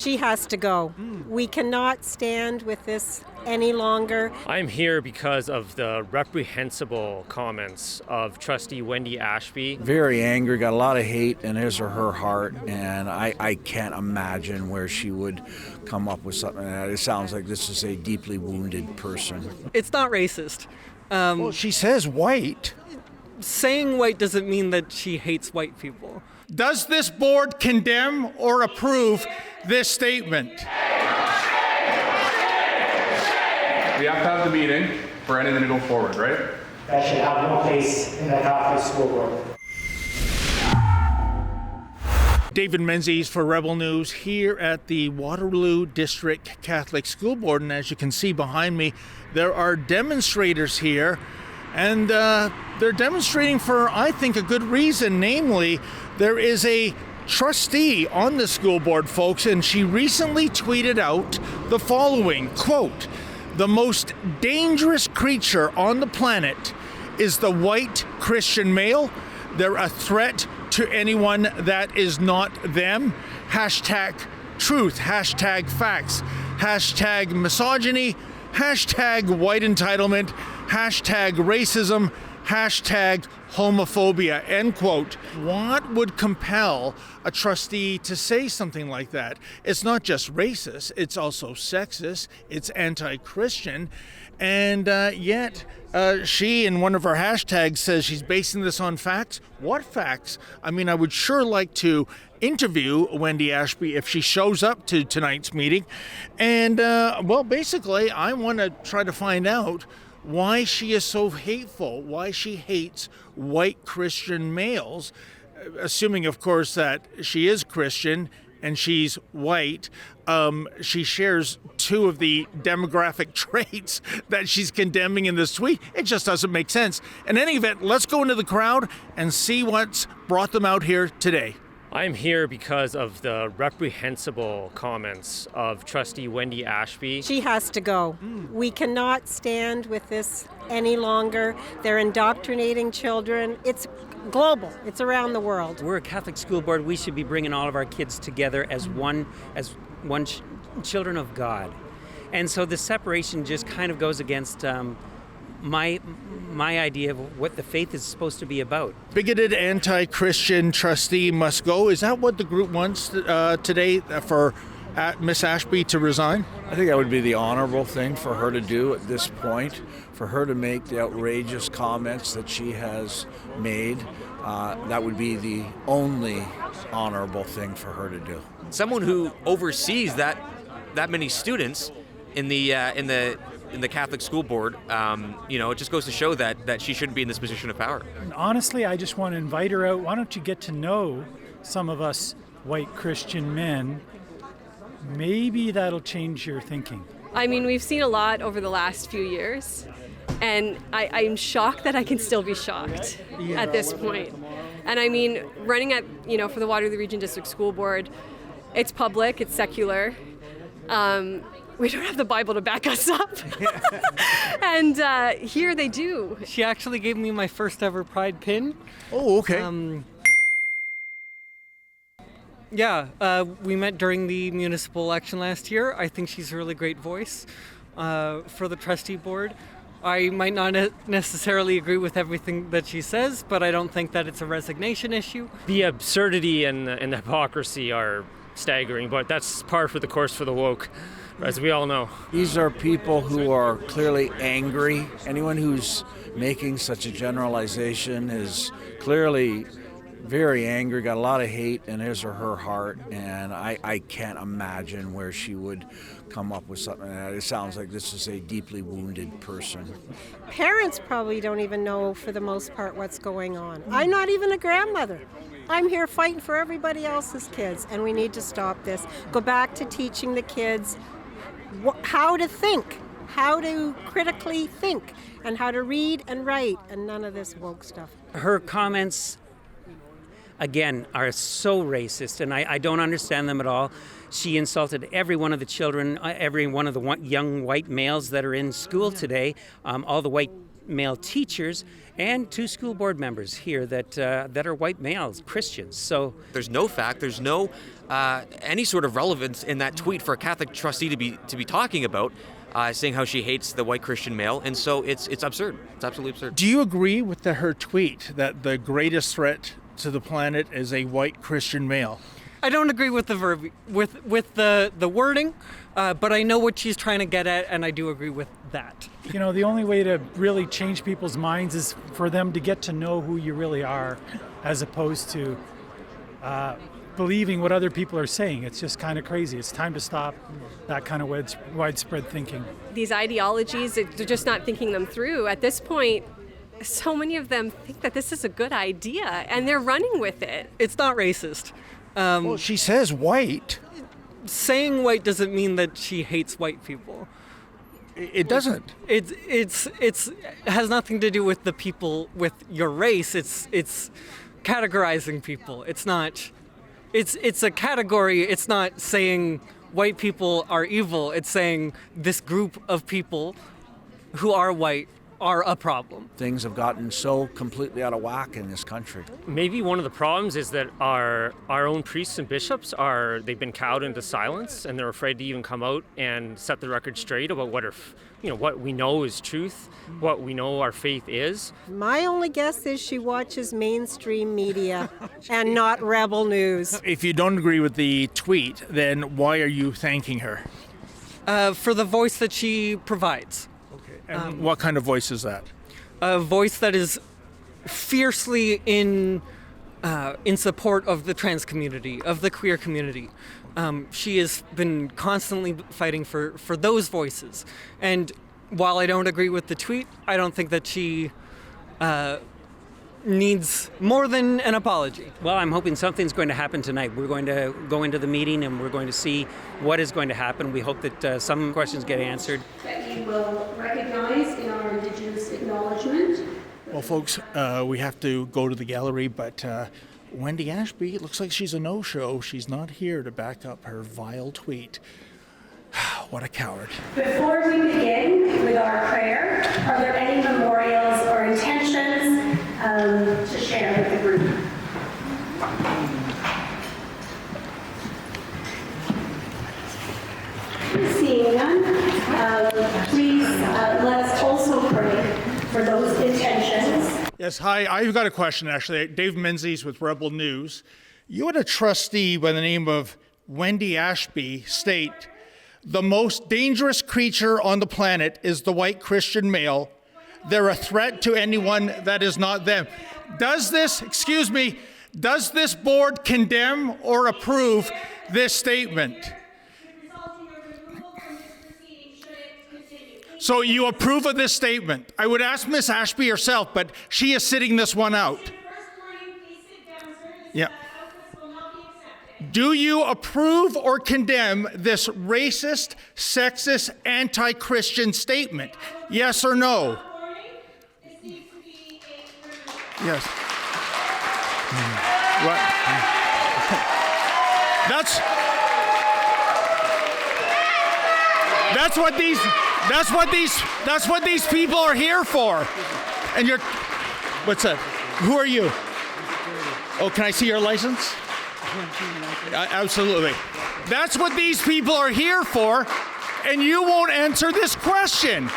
She has to go. We cannot stand with this any longer. I'm here because of the reprehensible comments of trustee Wendy Ashby. Very angry, got a lot of hate in his or her heart, and I can't imagine where she would come up with something like that. It sounds like this is a deeply wounded person. It's not racist. Well, she says white. Saying white doesn't mean that she hates white people. Does this board condemn or approve this statement? We have to have the meeting for anything to go forward, right? That should have no place in the Catholic school board. David Menzies for Rebel News here at the Waterloo District Catholic School Board. And as you can see behind me, there are demonstrators here. And they're demonstrating for, I think, a good reason. Namely, there is a trustee on the school board, folks, and she recently tweeted out the following, quote, "The most dangerous creature on the planet is the white Christian male. They're a threat to anyone that is not them. Hashtag truth, hashtag facts, hashtag misogyny, hashtag white entitlement, hashtag racism, hashtag homophobia," end quote. What would compel a trustee to say something like that? It's not just racist, it's also sexist, it's anti-Christian, and yet she, in one of her hashtags, says she's basing this on facts. What facts? I mean, I would sure like to interview Wendy Ashby if she shows up to tonight's meeting. And, well, basically, I want to try to find out why she is so hateful, why she hates white Christian males, assuming, of course, that she is Christian and she's white. She shares two of the demographic traits that she's condemning in this tweet. It just doesn't make sense. In any event, let's go into the crowd and see what's brought them out here today. I'm here because of the reprehensible comments of trustee Wendy Ashby. She has to go. We cannot stand with this any longer. They're indoctrinating children. It's global. It's around the world. We're a Catholic school board. We should be bringing all of our kids together as one children of God. And so the separation just kind of goes against my idea of what the faith is supposed to be about. Bigoted anti-Christian trustee must go. Is that what the group wants today for Miss Ashby to resign? I think that would be the honorable thing for her to do at this point, for her to make the outrageous comments that she has made. That would be the only honorable thing for her to do. Someone who oversees that many students in the Catholic school board, it just goes to show that she shouldn't be in this position of power. Honestly, I just want to invite her out. Why don't you get to know some of us white Christian men? Maybe that'll change your thinking. I mean, we've seen a lot over the last few years, and I'm shocked that I can still be shocked at this point. And I mean, running for the Waterloo Region District School Board, it's public, it's secular. We don't have the Bible to back us up. And here they do. She actually gave me my first ever Pride pin. Oh, okay. We met during the municipal election last year. I think she's a really great voice for the trustee board. I might not necessarily agree with everything that she says, but I don't think that it's a resignation issue. The absurdity and the hypocrisy are staggering, but that's par for the course for the woke, as we all know. These are people who are clearly angry. Anyone who's making such a generalization is clearly very angry, got a lot of hate in his or her heart, and I can't imagine where she would come up with something like that. It sounds like this is a deeply wounded person. Parents probably don't even know, for the most part, what's going on. I'm not even a grandmother. I'm here fighting for everybody else's kids, and we need to stop this. Go back to teaching the kids how to think, how to critically think, and how to read and write, and none of this woke stuff. Her comments, again, are so racist, and I don't understand them at all. She insulted every one of the children, every one of the young white males that are in school today, all the white male teachers, and 2 school board members here that are white males, Christians. So there's no fact, there's no any sort of relevance in that tweet for a Catholic trustee to be talking about, saying how she hates the white Christian male, and so it's absurd. It's absolutely absurd. Do you agree with her tweet that the greatest threat to the planet is a white Christian male? I don't agree with the the wording, but I know what she's trying to get at, and I do agree with that. You know, the only way to really change people's minds is for them to get to know who you really are, as opposed to believing what other people are saying. It's just kind of crazy. It's time to stop that kind of widespread thinking. These ideologies, they're just not thinking them through. At this point, so many of them think that this is a good idea, and they're running with it. It's not racist. Well, she says white. Saying white doesn't mean that she hates white people. It doesn't. It has nothing to do with the people with your race. It's categorizing people. It's not. It's a category. It's not saying white people are evil. It's saying this group of people who are white are a problem. Things have gotten so completely out of whack in this country. Maybe one of the problems is that our own priests and bishops they've been cowed into silence, and they're afraid to even come out and set the record straight about what we know is truth, what we know our faith is. My only guess is she watches mainstream media and not Rebel News. If you don't agree with the tweet, then why are you thanking her? For the voice that she provides. And what kind of voice is that? A voice that is fiercely in support of the trans community, of the queer community. She has been constantly fighting for those voices. And while I don't agree with the tweet, I don't think that she needs more than an apology. Well, I'm hoping something's going to happen tonight. We're going to go into the meeting and we're going to see what is going to happen. We hope that some questions get answered. That you will recognize in our Indigenous acknowledgement. Well, folks, we have to go to the gallery, but Wendy Ashby, it looks like she's a no-show. She's not here to back up her vile tweet. What a coward. Before we begin with our prayer, are there any memorials or intentions to share with the group? Seeing none, please let's also pray for those intentions. Yes, hi. I've got a question, actually. Dave Menzies with Rebel News. You had a trustee by the name of Wendy Ashby state, "The most dangerous creature on the planet is the white Christian male. They're a threat to anyone that is not them." Does this board condemn or approve this statement? So you approve of this statement? I would ask Miss Ashby herself, but she is sitting this one out. Yeah. Do you approve or condemn this racist, sexist, anti-Christian statement? Yes or no? Yes. What? That's what these people are here for. And what's that? Who are you? Oh, can I see your license? Absolutely. That's what these people are here for, and you won't answer this question.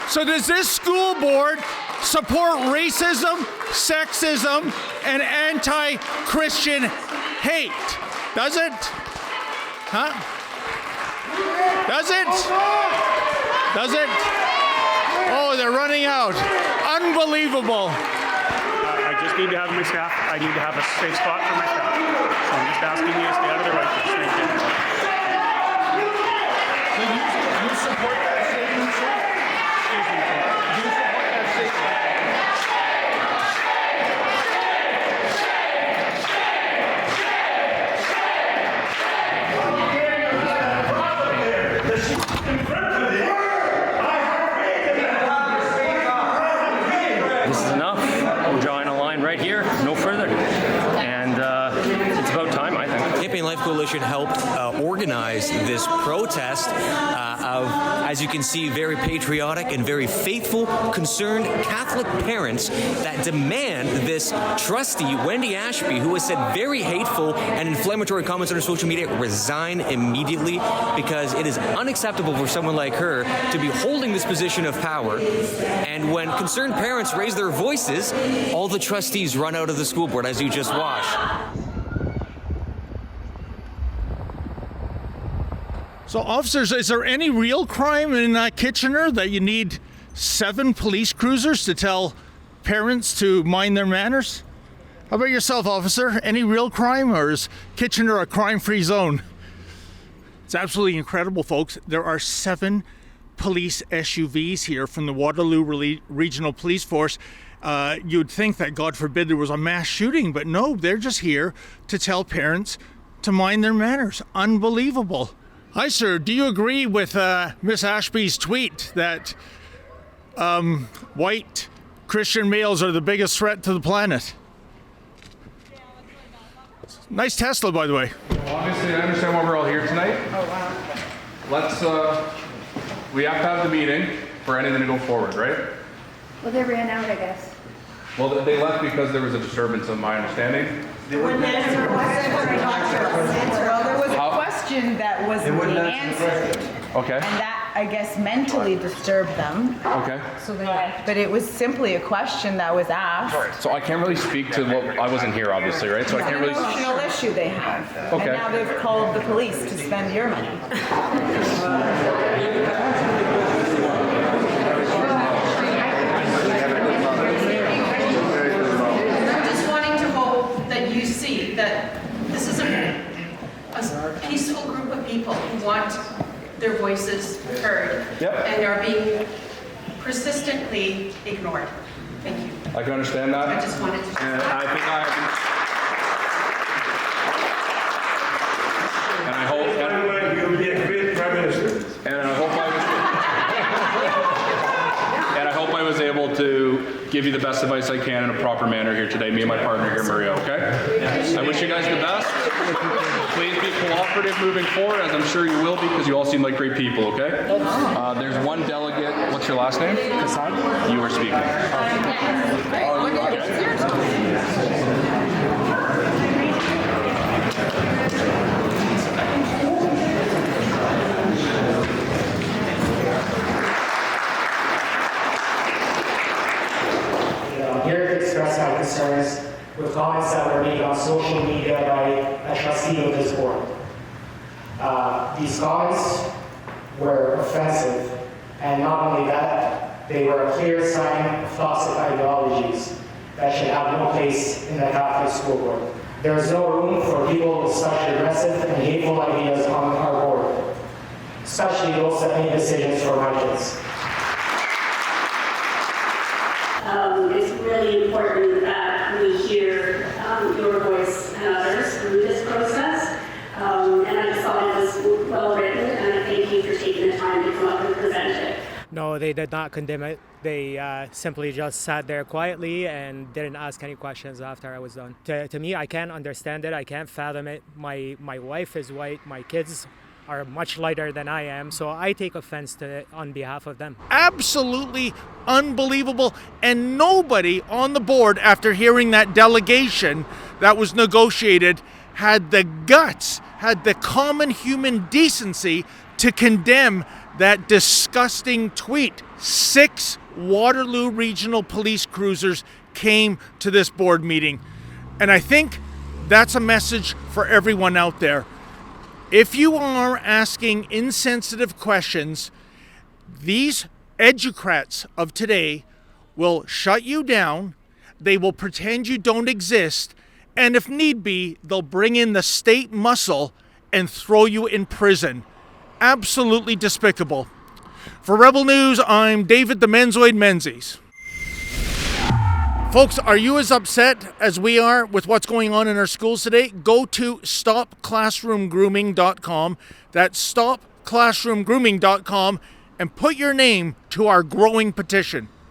So does this school board support racism, sexism, and anti-Christian hate? Does it? Huh? Does it? Does it? Oh, they're running out. Unbelievable. I just need to have my staff. I need to have a safe spot for my staff. So I'm just asking you to stay out of the right place. Thank you. Do you support that statement? Excuse me. Do you support that statement? This is enough. We're drawing a line right here, no further. And it's about time, I think. Campaign Life Coalition helped organize organized this protest of, as you can see, very patriotic and very faithful, concerned Catholic parents that demand this trustee, Wendy Ashby, who has said very hateful and inflammatory comments on her social media, resign immediately, because it is unacceptable for someone like her to be holding this position of power. And when concerned parents raise their voices, all the trustees run out of the school board, as you just watched. So, officers, is there any real crime in Kitchener that you need 7 police cruisers to tell parents to mind their manners? How about yourself, officer? Any real crime, or is Kitchener a crime-free zone? It's absolutely incredible, folks. There are 7 police SUVs here from the Waterloo Regional Police Force. You'd think that, God forbid, there was a mass shooting, but no, they're just here to tell parents to mind their manners. Unbelievable. Hi, sir. Do you agree with Miss Ashby's tweet that white Christian males are the biggest threat to the planet? Nice Tesla, by the way. Well, obviously, I understand why we're all here tonight. Oh, wow. We have to have the meeting for anything to go forward, right? Well, they ran out, I guess. Well, they left because there was a disturbance, of my understanding. There was a question that wasn't being answered. Okay. And that, I guess, mentally disturbed them. Okay. So they left. But it was simply a question that was asked. So I can't really speak to what, I wasn't here, obviously, right? So I can't really. It's an emotional issue they have. Okay. And now they've called the police to spend your money. You see that this is a peaceful group of people who want their voices heard. Yep. And are being persistently ignored. Thank you. I can understand that. I just wanted to. And I hope. You'll be a great prime minister. And I was able to give you the best advice I can in a proper manner here today, me and my partner here, Maria, okay? I wish you guys the best. Please be cooperative moving forward, as I'm sure you will be, because you all seem like great people, okay? There's one delegate. What's your last name? Kassan. You are speaking. Here to express my concerns with comments that were made on social media by a trustee of this board. These comments were offensive, and not only that, they were a clear sign of toxic ideologies that should have no place in the Catholic school board. There is no room for people with such aggressive and hateful ideas on our board, especially those that make decisions for my kids. It's really important that we hear your voice and others through this process. And I just thought it was well written, and I thank you for taking the time to come up and present it. No, they did not condemn it. They simply just sat there quietly and didn't ask any questions after I was done. To me, I can't understand it. I can't fathom it. My wife is white. My kids are much lighter than I am, so I take offense to it on behalf of them. Absolutely unbelievable. And nobody on the board, after hearing that delegation that was negotiated, had the guts, had the common human decency to condemn that disgusting tweet. 6 Waterloo Regional Police cruisers came to this board meeting. And I think that's a message for everyone out there. If you are asking insensitive questions, these educrats of today will shut you down, they will pretend you don't exist, and if need be, they'll bring in the state muscle and throw you in prison. Absolutely despicable. For Rebel News, I'm David the Menzoid Menzies. Folks, are you as upset as we are with what's going on in our schools today? Go to stopclassroomgrooming.com. That's stopclassroomgrooming.com and put your name to our growing petition.